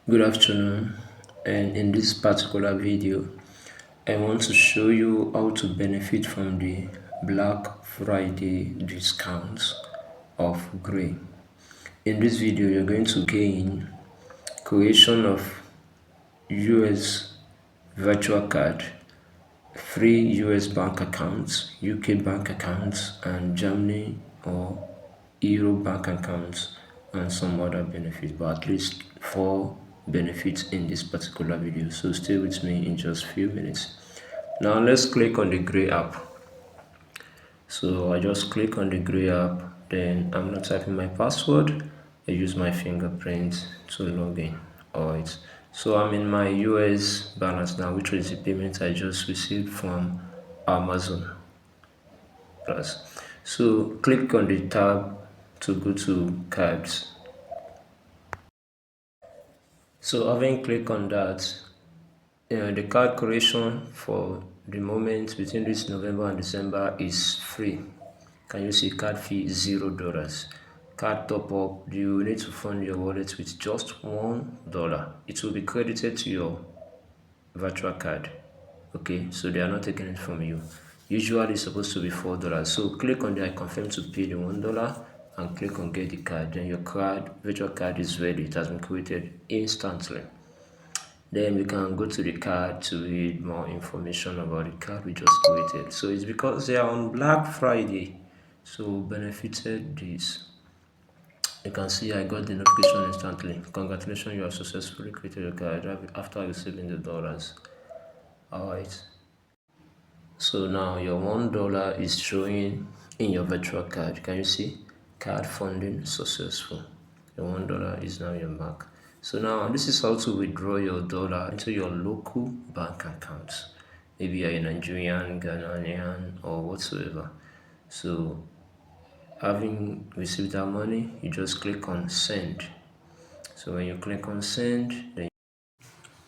Good afternoon, and in this particular video I want to show you how to benefit from the Black Friday discounts of Gray. In this video you're going to gain creation of US virtual card, free US bank accounts, UK bank accounts, and Germany or Euro bank accounts, and some other benefits, but at least 4 benefits in this particular video. So stay with me in just few minutes. Now let's click on the Gray app. So I just click on the Gray app, then I'm not typing my password. I use my fingerprint to log in. Alright, so I'm in my US balance now, which is the payment I just received from Amazon Plus. So click on the tab to go to cards. So having clicked on that, the card creation for the moment between this November and December is free. Can you see card fee $0? Card top up, you need to fund your wallet with just $1. It will be credited to your virtual card. Okay, so they are not taking it from you. Usually it's supposed to be $4. So click on the I confirm to pay the $1 and click on get the card. Then your virtual card is ready. It has been created instantly. Then we can go to the card to read more information about the card we just created. So it's because they are on Black Friday, so benefited this. You can see I got the notification instantly. Congratulations, you have successfully created a card after receiving the dollars. Alright, so now your $1 is showing in your virtual card. Can you see? Card funding successful. Your $1 is now your mark. So now this is how to withdraw your dollar into your local bank accounts. Maybe you're a Nigerian, Ghanaian, or whatsoever. So having received that money, you just click on send. So when you click on send, then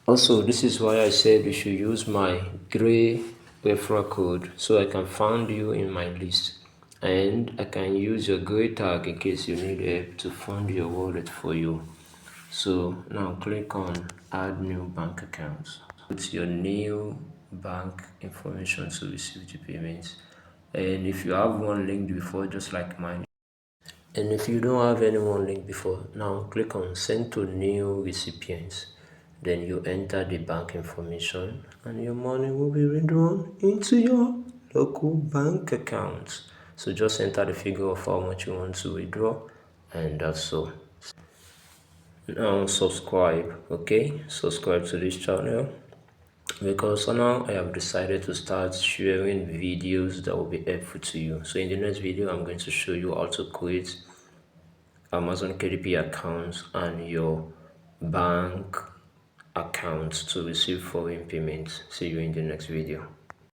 also, this is why I said you should use my Gray referral code so I can find you in my list, and I can use your Gray tag in case you need help to fund your wallet for you. So now click on add new bank accounts. Put your new bank information to receive the payments, and if you have one linked before, just like mine, and if you don't have anyone linked before, now click on send to new recipients. Then you enter the bank information and your money will be withdrawn into your local bank account. So just enter the figure of how much you want to withdraw, and that's all. Now subscribe, okay? Subscribe to this channel, because now I have decided to start sharing videos that will be helpful to you. So in the next video, I'm going to show you how to create Amazon KDP accounts and your bank accounts to receive foreign payments. See you in the next video.